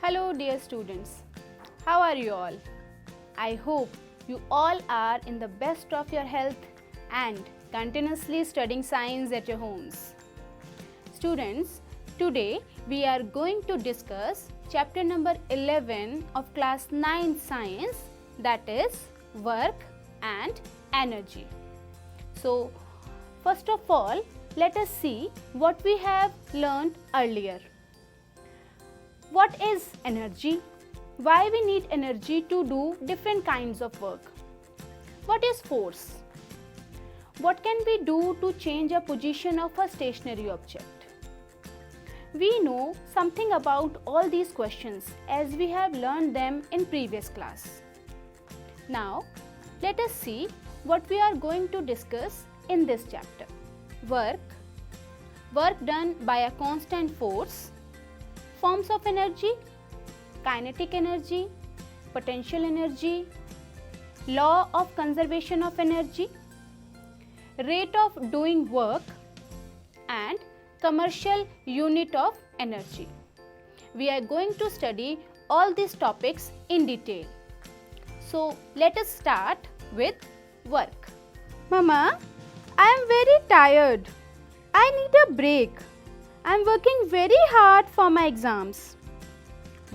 Hello dear students, how are you all? I hope you all are in the best of your health and continuously studying science at your homes. Students, today we are going to discuss chapter number 11 of class 9 science, that is work and energy. So first of all, let us see what we have learned earlier. What is energy? Why we need energy to do different kinds of work? What is force? What can we do to change a position of a stationary object? We know something about all these questions as we have learned them in previous class. Now, let us see what we are going to discuss in this chapter. Work done by a constant force, forms of energy, kinetic energy, potential energy, law of conservation of energy, rate of doing work and commercial unit of energy. We are going to study all these topics in detail. So let us start with work. Mama, I am very tired. I need a break. I am working very hard for my exams.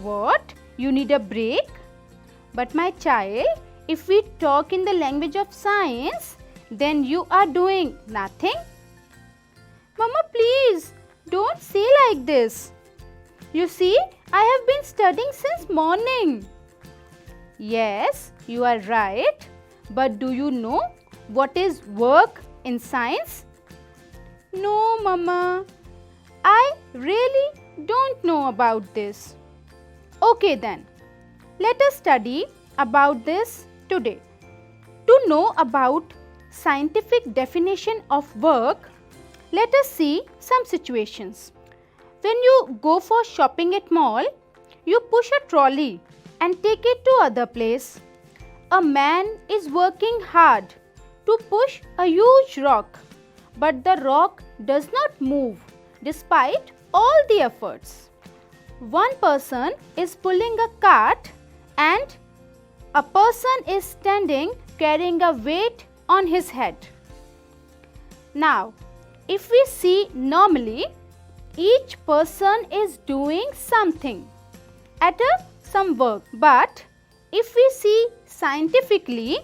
What? You need a break? But my child, if we talk in the language of science, then you are doing nothing. Mama, please don't say like this. You see, I have been studying since morning. Yes, you are right. But do you know what is work in science? No, Mama. I really don't know about this. Okay then, let us study about this today. To know about scientific definition of work, let us see some situations. When you go for shopping at mall, you push a trolley and take it to other place. A man is working hard to push a huge rock, but the rock does not move despite all the efforts. One person is pulling a cart and a person is standing carrying a weight on his head. Now, if we see normally, each person is doing something at some work. But if we see scientifically,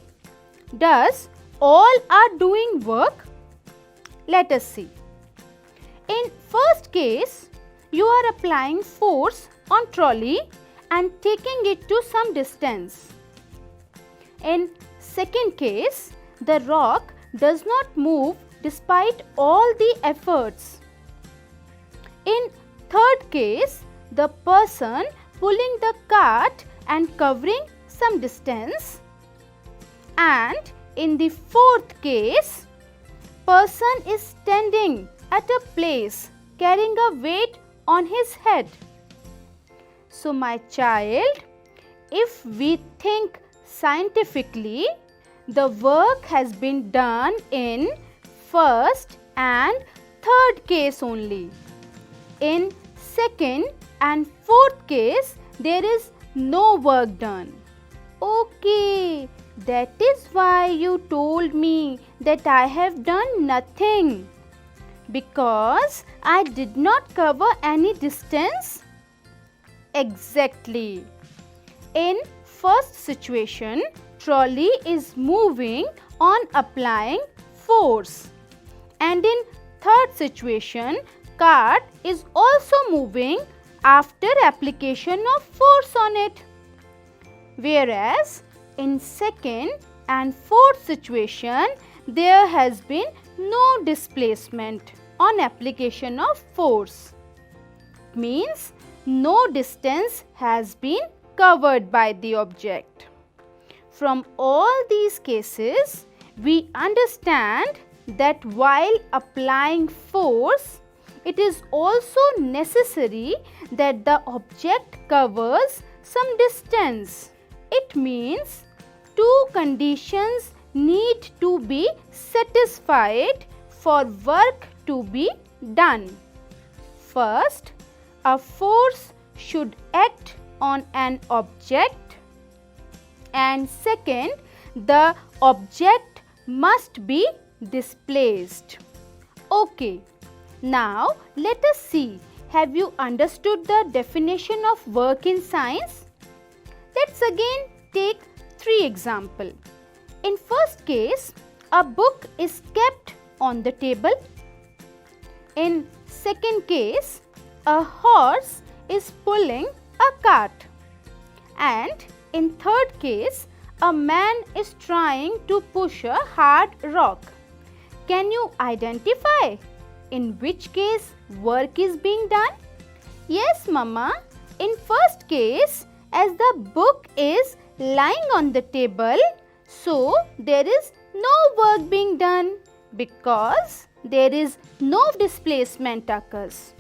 does all are doing work? Let us see. In first case, you are applying force on trolley and taking it to some distance. In second case, the rock does not move despite all the efforts. In third case, the person pulling the cart and covering some distance. And in the fourth case, person is standing at a place carrying a weight on his head. So my child, if we think scientifically, the work has been done in first and third case only. In second and fourth case, there is no work done. Okay, that is why you told me that I have done nothing. Because I did not cover any distance? Exactly. In first situation, trolley is moving on applying force. And in third situation, cart is also moving after application of force on it. Whereas in second and fourth situation, there has been no displacement on application of force. Means no distance has been covered by the object. From all these cases, we understand that while applying force, it is also necessary that the object covers some distance. It means two conditions need to be satisfied for work to be done. First, a force should act on an object, and second, the object must be displaced. Okay, now let us see. Have you understood the definition of work in science? Let's again take 3 examples. In first case, a book is kept on the table. In second case, a horse is pulling a cart. And in third case, a man is trying to push a hard rock. Can you identify in which case work is being done? Yes, Mama. In first case, as the book is lying on the table, so there is no work being done because there is no displacement occurs.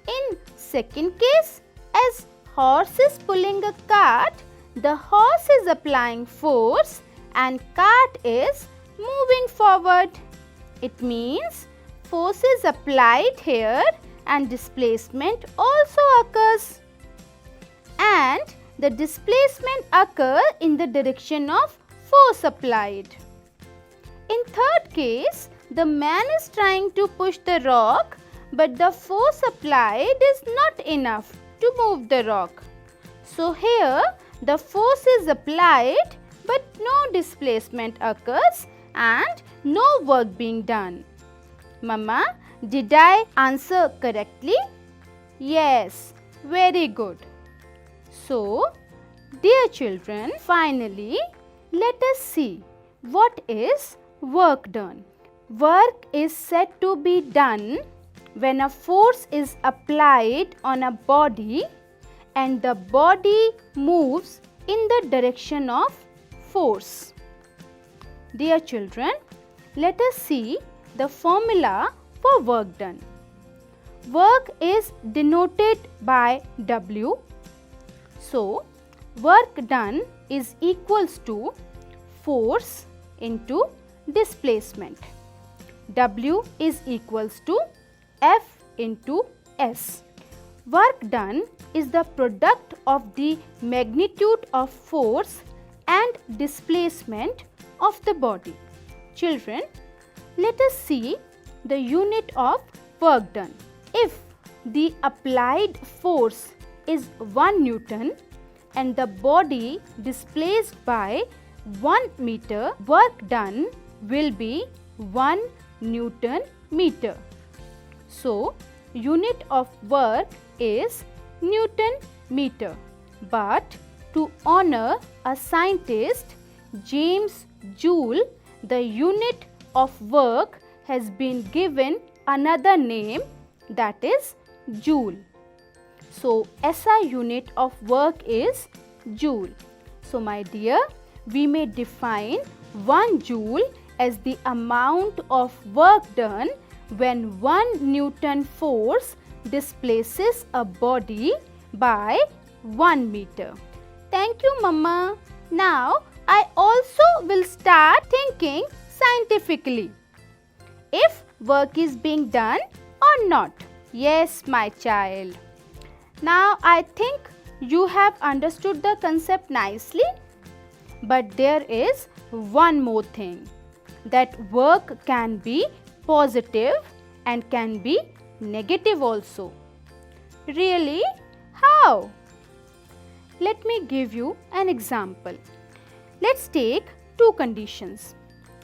In second case, as horse is pulling a cart, the horse is applying force and cart is moving forward. It means force is applied here and displacement also occurs. And the displacement occurs in the direction of force applied. In third case, the man is trying to push the rock, but the force applied is not enough to move the rock. So here the force is applied but no displacement occurs and no work being done. Mama, did I answer correctly? Yes, very good. So, dear children, finally let us see what is work done. Work is said to be done when a force is applied on a body and the body moves in the direction of force. Dear children, let us see the formula for work done. Work is denoted by W. So, work done is equals to force into displacement. W is equals to F into S. Work done is the product of the magnitude of force and displacement of the body. Children, let us see the unit of work done. If the applied force is 1 Newton and the body displaced by 1 meter, work done will be 1 Newton meter. So, unit of work is Newton meter. But to honor a scientist, James Joule, the unit of work has been given another name, that is Joule. So, SI unit of work is Joule. So, my dear, we may define 1 Joule as the amount of work done when 1 Newton force displaces a body by 1 meter. Thank you, Mama. Now, I also will start thinking scientifically. If work is being done or not. Yes, my child. Now, I think you have understood the concept nicely. But there is one more thing, that work can be positive and can be negative also. Really? How? Let me give you an example. Let's take 2 conditions.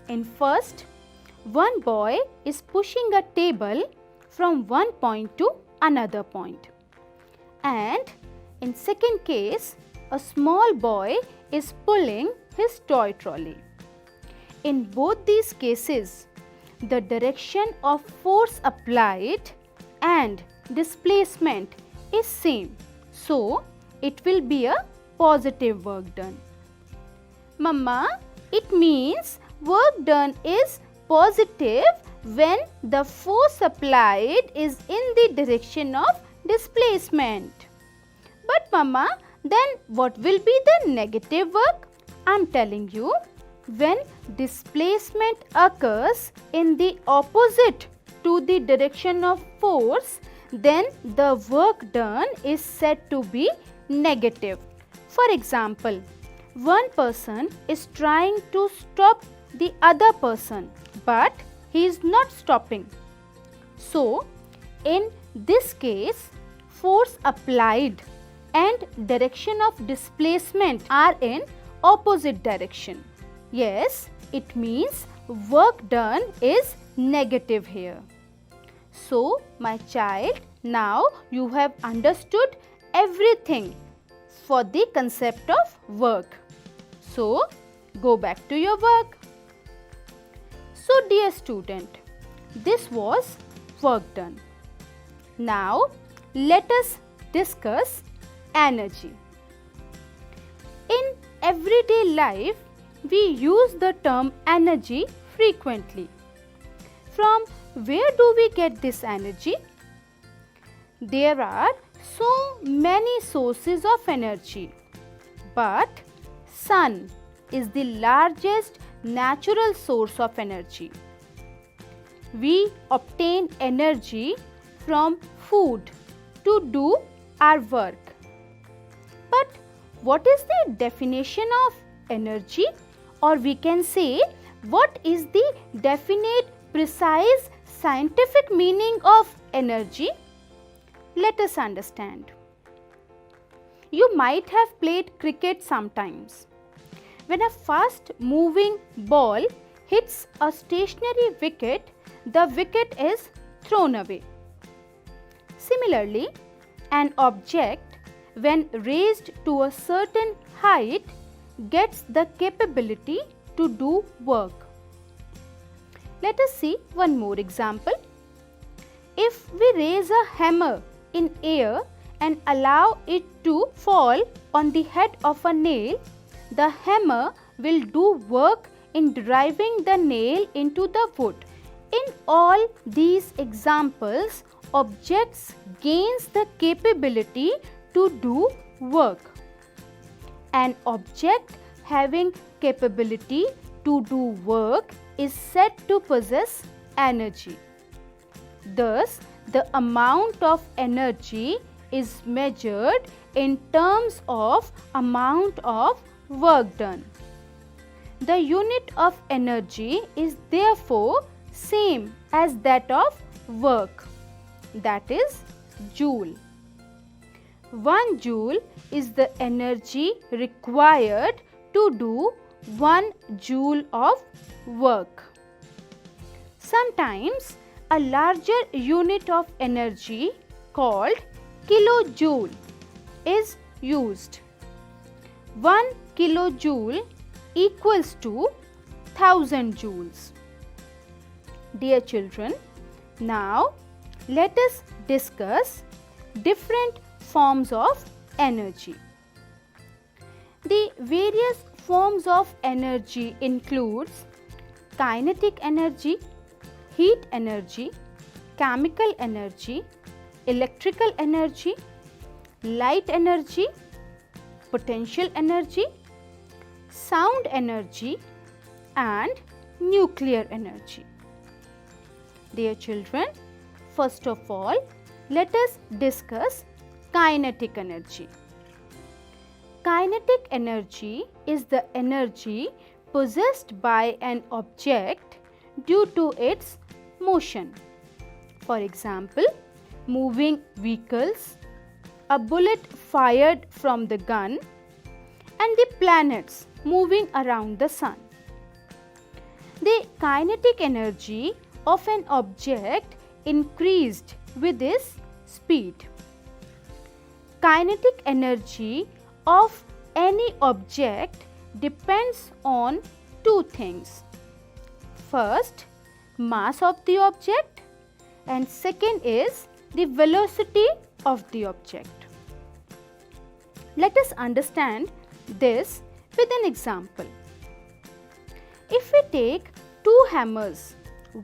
In first, one boy is pushing a table from one point to another point. And in second case, a small boy is pulling his toy trolley. In both these cases, the direction of force applied and displacement is same. So, it will be a positive work done. Mama, it means work done is positive when the force applied is in the direction of displacement. But Mama, then what will be the negative work? I am telling you, when displacement occurs in the opposite to the direction of force, then the work done is said to be negative. For example, one person is trying to stop the other person, but he is not stopping. So, in this case, force applied and direction of displacement are in opposite direction. Yes, it means work done is negative here. So, my child, now you have understood everything for the concept of work. So, go back to your work. So, dear student, this was work done. Now, let us discuss energy. In everyday life, we use the term energy frequently. From where do we get this energy? There are so many sources of energy, but sun is the largest natural source of energy. We obtain energy from food to do our work. But what is the definition of energy? Or we can say, what is the definite, precise, scientific meaning of energy? Let us understand. You might have played cricket sometimes. When a fast moving ball hits a stationary wicket, the wicket is thrown away. Similarly, an object when raised to a certain height gets the capability to do work. Let us see one more example. If we raise a hammer in air and allow it to fall on the head of a nail, the hammer will do work in driving the nail into the wood. In all these examples, objects gains the capability to do work. An object having capability to do work is said to possess energy. Thus, the amount of energy is measured in terms of amount of work done. The unit of energy is therefore same as that of work, that is joule. 1 joule is the energy required to do 1 joule of work. Sometimes a larger unit of energy called kilojoule is used. 1 kilojoule equals to 1000 joules. Dear children, now let us discuss different forms of energy. The various forms of energy includes kinetic energy, heat energy, chemical energy, electrical energy, light energy, potential energy, sound energy and nuclear energy. Dear children, first of all, let us discuss kinetic energy. Kinetic energy is the energy possessed by an object due to its motion. For example, moving vehicles, a bullet fired from the gun, and the planets moving around the sun. The kinetic energy of an object increased with its speed. Kinetic energy of any object depends on two things. First, mass of the object, and second is the velocity of the object. Let us understand this with an example. If we take two hammers,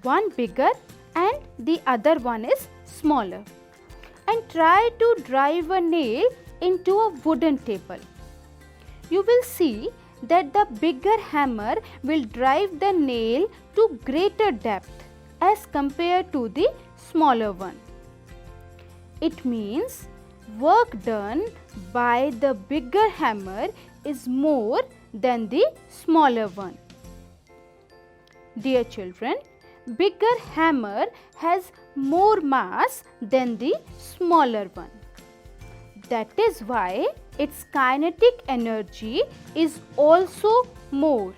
one bigger and the other one is smaller, and try to drive a nail into a wooden table, you will see that the bigger hammer will drive the nail to greater depth as compared to the smaller one. It means work done by the bigger hammer is more than the smaller one. Dear children, bigger hammer has more mass than the smaller one. That is why its kinetic energy is also more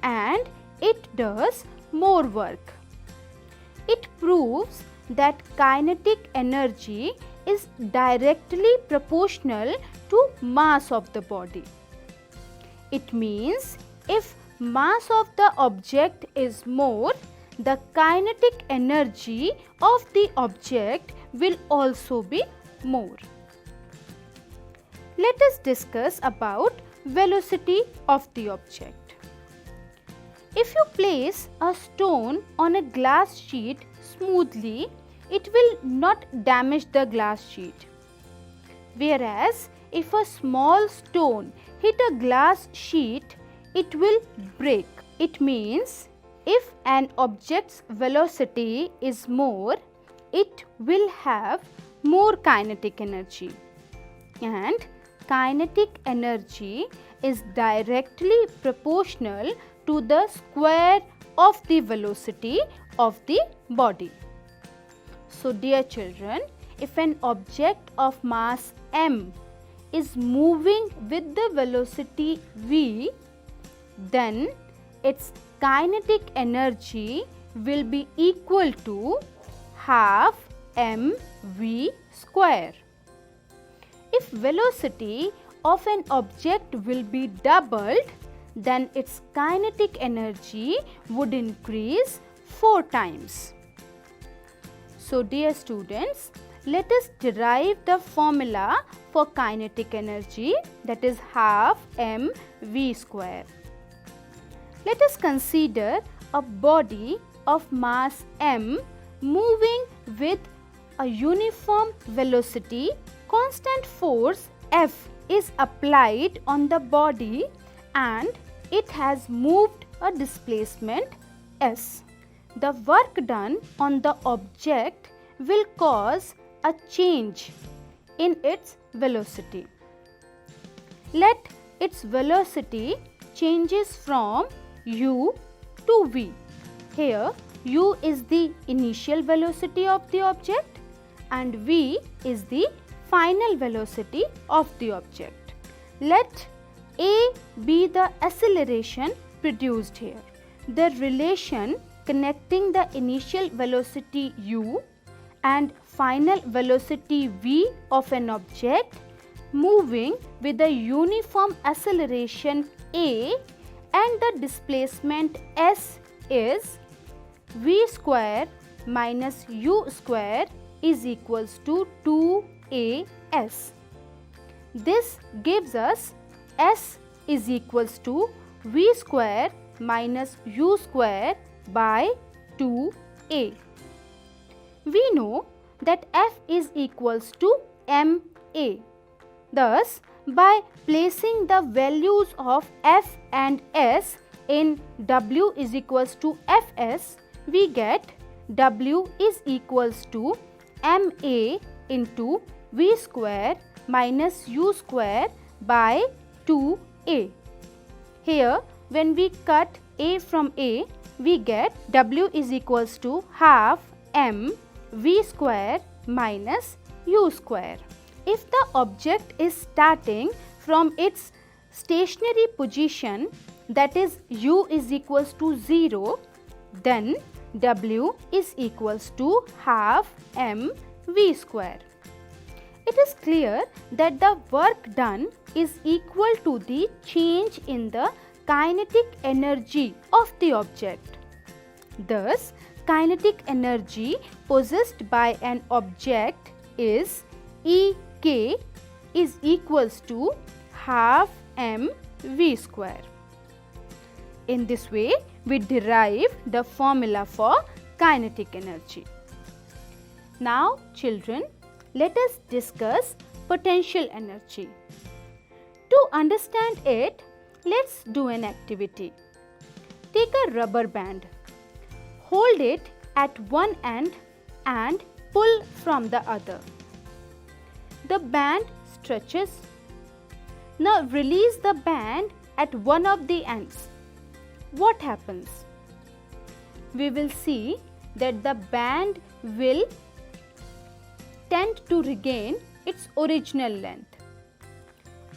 and it does more work. It proves that kinetic energy is directly proportional to mass of the body. It means if mass of the object is more, the kinetic energy of the object will also be more. Let us discuss about velocity of the object. If you place a stone on a glass sheet smoothly, it will not damage the glass sheet. Whereas, if a small stone hit a glass sheet, it will break. It means if an object's velocity is more, it will have more kinetic energy. And kinetic energy is directly proportional to the square of the velocity of the body. So dear children, if an object of mass m is moving with the velocity v, then its kinetic energy will be equal to half mv square. If velocity of an object will be doubled, then its kinetic energy would increase 4 times. So dear students, let us derive the formula for kinetic energy, that is half mv square. Let us consider a body of mass m moving with a uniform velocity. Constant force F is applied on the body and it has moved a displacement S. The work done on the object will cause a change in its velocity. Let its velocity changes from u to v. Here u is the initial velocity of the object and v is the final velocity of the object. Let a be the acceleration produced here. The relation connecting the initial velocity u and final velocity v of an object moving with a uniform acceleration a and the displacement s is v square minus u square is equals to 2as. This gives us s is equals to v square minus u square by 2a. We know that f is equals to ma. Thus, by placing the values of f and s in w is equals to fs, we get w is equals to ma into v square minus u square by 2a. Here, when we cut a from a, we get w is equals to half m v square minus u square. If the object is starting from its stationary position, that is u is equals to 0, then w is equals to half m v square. It is clear that the work done is equal to the change in the kinetic energy of the object. Thus, kinetic energy possessed by an object is Ek is equals to half mv square. In this way, we derive the formula for kinetic energy. Now, children, let us discuss potential energy. To understand it, let's do an activity. Take a rubber band. Hold it at one end and pull from the other. The band stretches Now release the band at one of the ends. What happens? We will see that the band will tend to regain its original length.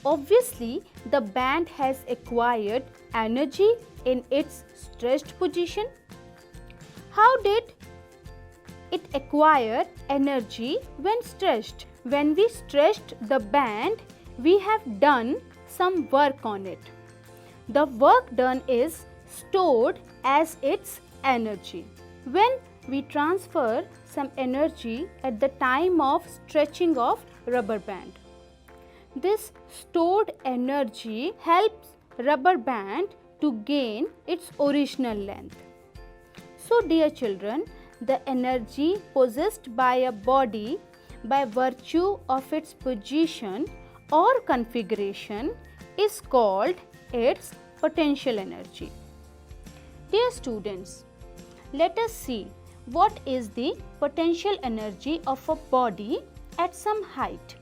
Obviously, the band has acquired energy in its stretched position. How did it acquire energy when stretched? When we stretched the band, we have done some work on it. The work done is stored as its energy. When we transfer some energy at the time of stretching of rubber band, this stored energy helps rubber band to gain its original length. So dear children, the energy possessed by a body by virtue of its position or configuration is called its potential energy. Dear students, let us see what is the potential energy of a body at some height.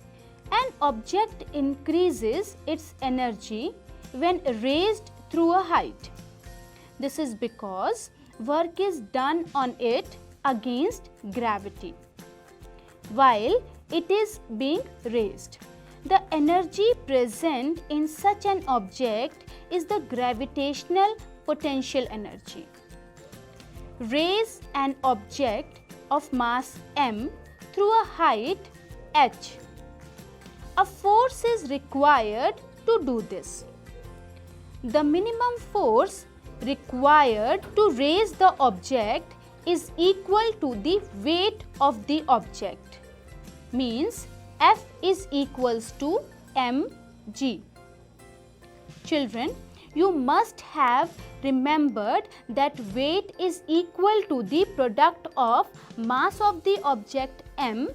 An object increases its energy when raised through a height. This is because work is done on it against gravity while it is being raised. The energy present in such an object is the gravitational potential energy. Raise an object of mass m through a height h. A force is required to do this. The minimum force required to raise the object is equal to the weight of the object, means F is equals to mg. Children, you must have remembered that weight is equal to the product of mass of the object m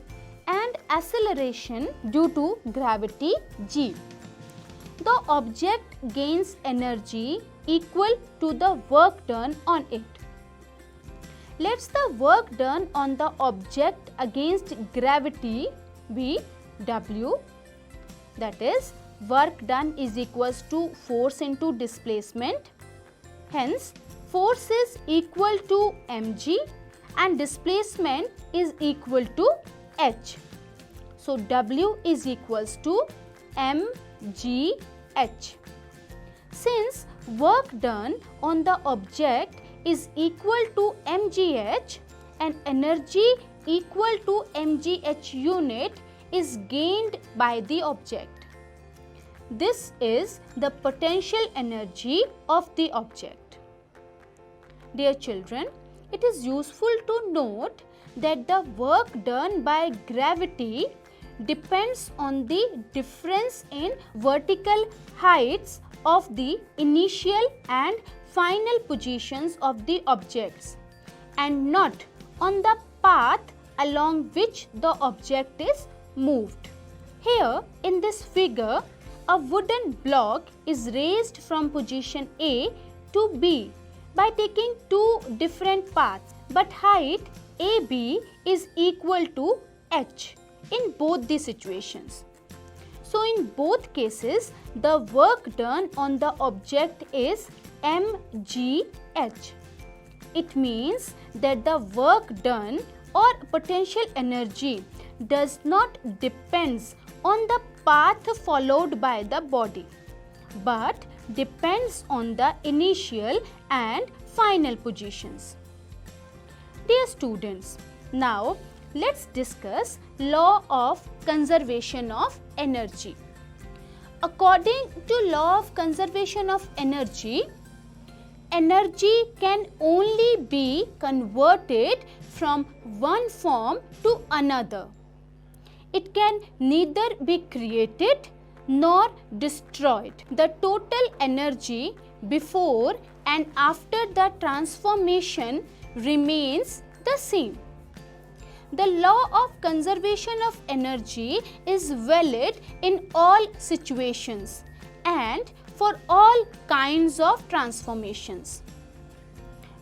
and acceleration due to gravity g. The object gains energy equal to the work done on it. Let's the work done on the object against gravity be W, that is work done is equals to force into displacement. Hence, force is equal to mg and displacement is equal to h. So, W is equals to mgh. Since work done on the object is equal to mgh and energy equal to mgh unit is gained by the object. This is the potential energy of the object. Dear children, it is useful to note that the work done by gravity depends on the difference in vertical heights of the initial and final positions of the objects and not on the path along which the object is moved. Here in this figure, a wooden block is raised from position A to B by taking two different paths, but height AB is equal to h in both the situations. So in both cases, the work done on the object is mgh. It means that the work done or potential energy does not depends on the path followed by the body, but depends on the initial and final positions. Dear students, now let's discuss law of conservation of energy. According to law of conservation of energy, energy can only be converted from one form to another. It can neither be created nor destroyed. The total energy before and after the transformation remains the same. The law of conservation of energy is valid in all situations and for all kinds of transformations.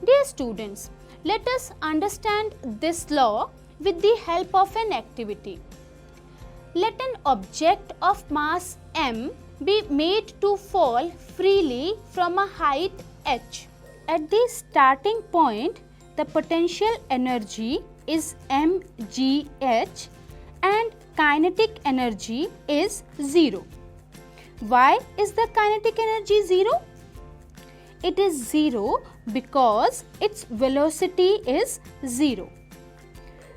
Dear students, let us understand this law with the help of an activity. Let an object of mass m be made to fall freely from a height h. At the starting point, the potential energy is mgh and kinetic energy is 0. Why is the kinetic energy 0? It is 0 because its velocity is 0.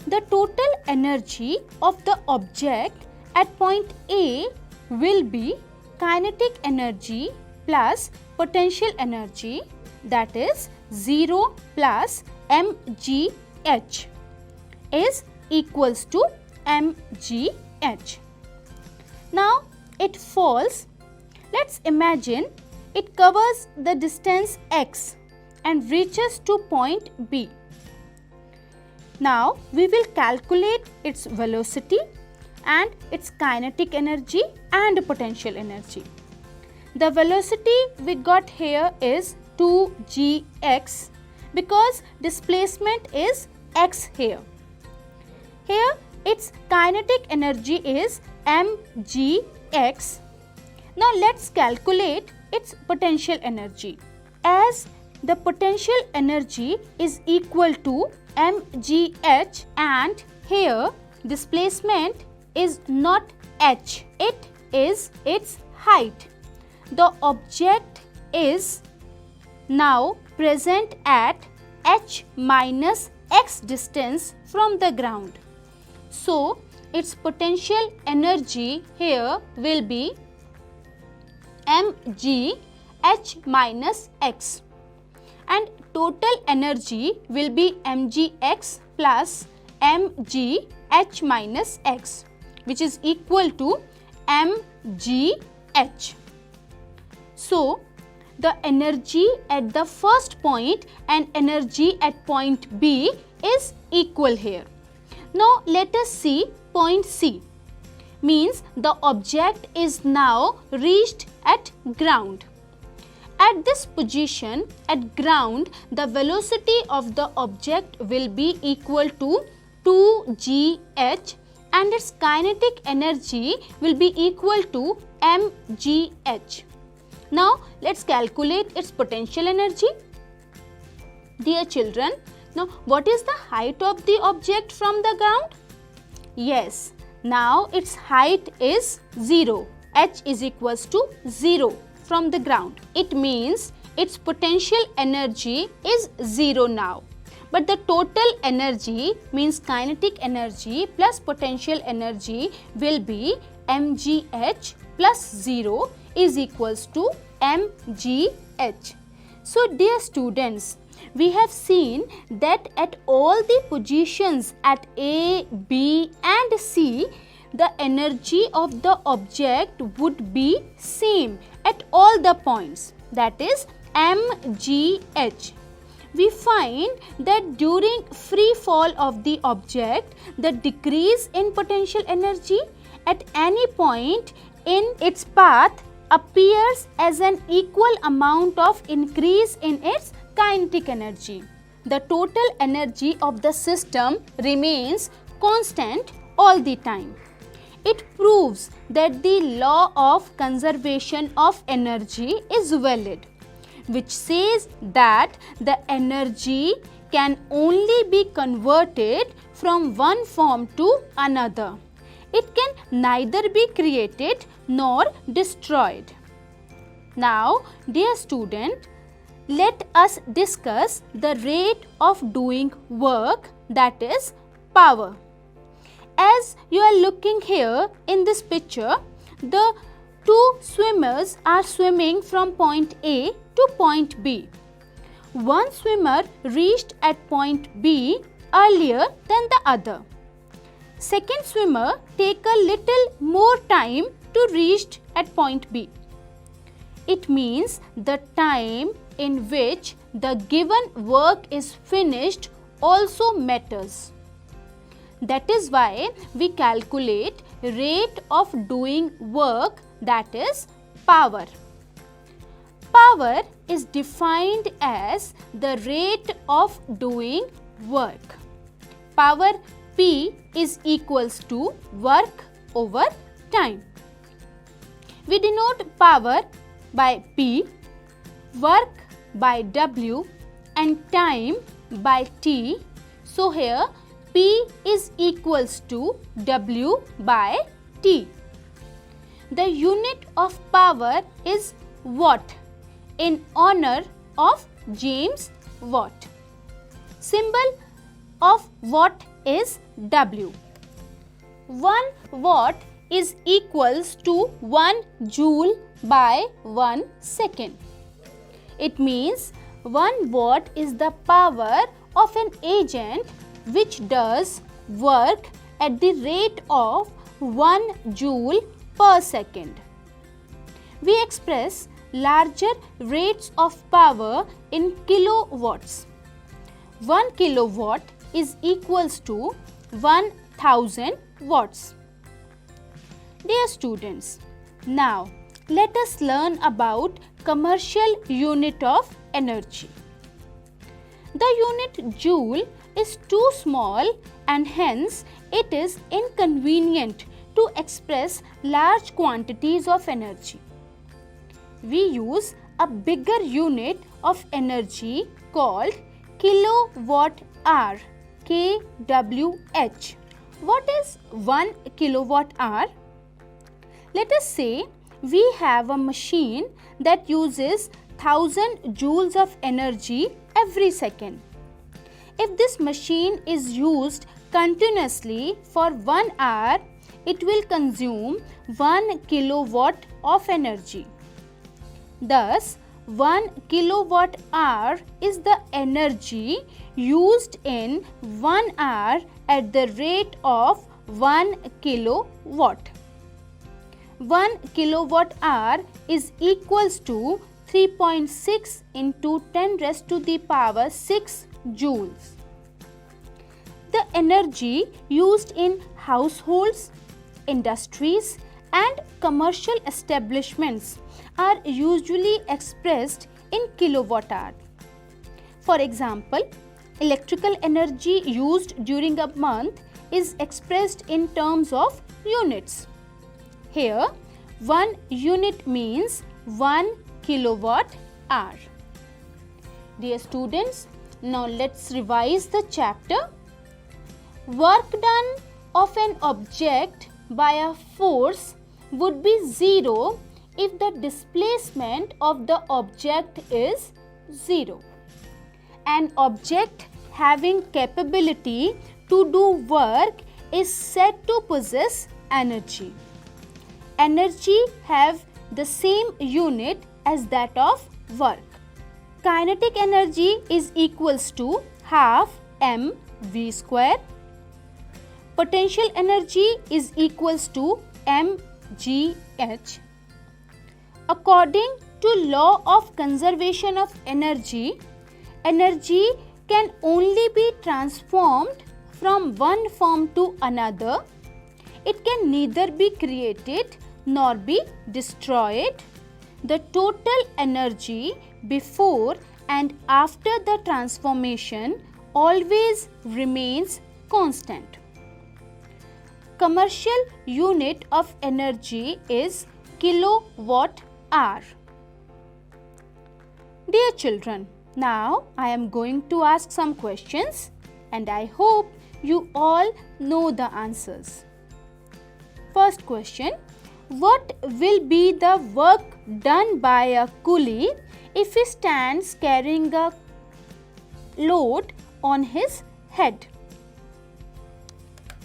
The total energy of the object at point A will be kinetic energy plus potential energy, that is 0 plus mgh is equals to mgh. Now it falls. Let's imagine it covers the distance x and reaches to point B. Now we will calculate its velocity and its kinetic energy and potential energy. The velocity we got here is 2gx because displacement is x here. Here its kinetic energy is mgx. Now let's calculate its potential energy. As the potential energy is equal to mgh and here displacement is not h, it is its height. The object is now present at h minus x distance from the ground. So its potential energy here will be mg h minus x and total energy will be mgx plus mg h minus x, which is equal to mgh. So the energy at the first point and energy at point B is equal here. Now let us see point C. Means the object is now reached at ground. At this position at ground, the velocity of the object will be equal to 2gh and its kinetic energy will be equal to mgh. Now let's calculate its potential energy. Dear children, now what is the height of the object from the ground? Yes, now its height is 0. H is equals to 0 from the ground. It means its potential energy is 0 now. But the total energy means kinetic energy plus potential energy will be mgh plus 0 is equals to mgh. So dear students, we have seen that at all the positions at A, B and C, the energy of the object would be same at all the points, that is mgh. We find that during free fall of the object, the decrease in potential energy at any point in its path appears as an equal amount of increase in its kinetic energy. The total energy of the system remains constant all the time. It proves that the law of conservation of energy is valid, which says that the energy can only be converted from one form to another. It can neither be created nor destroyed. Now, dear student, let us discuss the rate of doing work, that is power. As you are looking here in this picture, the two swimmers are swimming from point A to point B. One swimmer reached at point B earlier than the other. Second swimmer take a little more time to reach at point B. It means the time in which the given work is finished also matters. That is why we calculate rate of doing work, that is power. Power is defined as the rate of doing work. Power P is equals to work over time. We denote power by P, work by W and time by T. So here P is equals to W by T. The unit of power is watt in honor of James Watt. Symbol of watt is W. 1 watt is equals to 1 joule by 1 second. It means 1 watt is the power of an agent which does work at the rate of 1 joule per second. We express larger rates of power in kilowatts. 1 kilowatt is equals to 1000 watts. Dear students, now let us learn about commercial unit of energy. The unit joule is too small and hence it is inconvenient to express large quantities of energy. We use a bigger unit of energy called kilowatt hour, kWh. What is 1 kilowatt hour? Let us say we have a machine that uses 1000 joules of energy every second. If this machine is used continuously for 1 hour, it will consume 1 kilowatt of energy. Thus, 1 kilowatt hour is the energy used in 1 hour at the rate of 1 kilowatt. 1 kilowatt hour is equals to 3.6 into 10 raised to the power 6 joules. The energy used in households, industries and commercial establishments are usually expressed in kilowatt hour. For example, electrical energy used during a month is expressed in terms of units. Here, 1 unit means 1 kilowatt hour. Dear students, now let's revise the chapter. Work done of an object by a force would be 0 if the displacement of the object is 0. An object having capability to do work is said to possess energy. Energy have the same unit as that of work. Kinetic energy is equals to half mv square. Potential energy is equals to mgh. According to law of conservation of energy, energy can only be transformed from one form to another. It can neither be created nor be destroyed. The total energy before and after the transformation always remains constant. Commercial unit of energy is kilowatt hour. Dear children, now I am going to ask some questions and I hope you all know the answers. First question, what will be the work done by a coolie if he stands carrying a load on his head?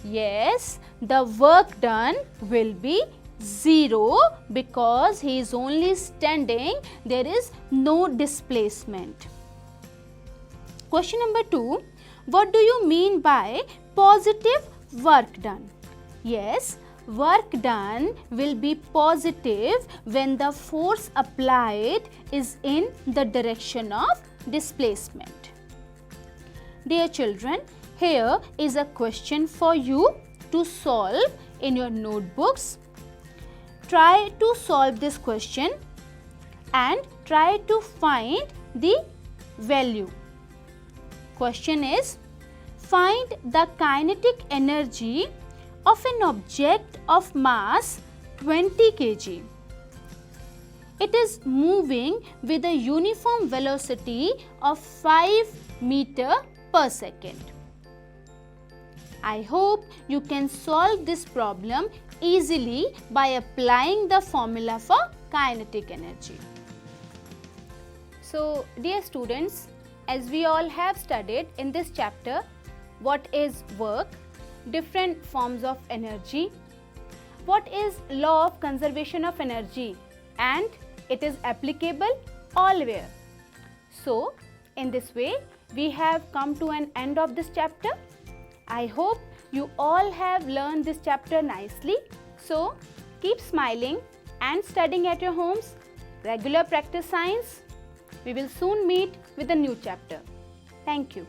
Yes, the work done will be 0 because he is only standing, there is no displacement. Question number 2, what do you mean by positive work done? Yes, work done will be positive when the force applied is in the direction of displacement. Dear children, here is a question for you to solve in your notebooks. Try to solve this question and try to find the value. Question is, find the kinetic energy of an object of mass 20 kg It is moving with a uniform velocity of 5 meter per second. I hope you can solve this problem easily by applying the formula for kinetic energy. So, dear students, as we all have studied in this chapter, what is work, different forms of energy, what is law of conservation of energy, and it is applicable allwhere. So, in this way, we have come to an end of this chapter. I hope you all have learned this chapter nicely. So, keep smiling and studying at your homes. Regular practice science. We will soon meet with a new chapter. Thank you.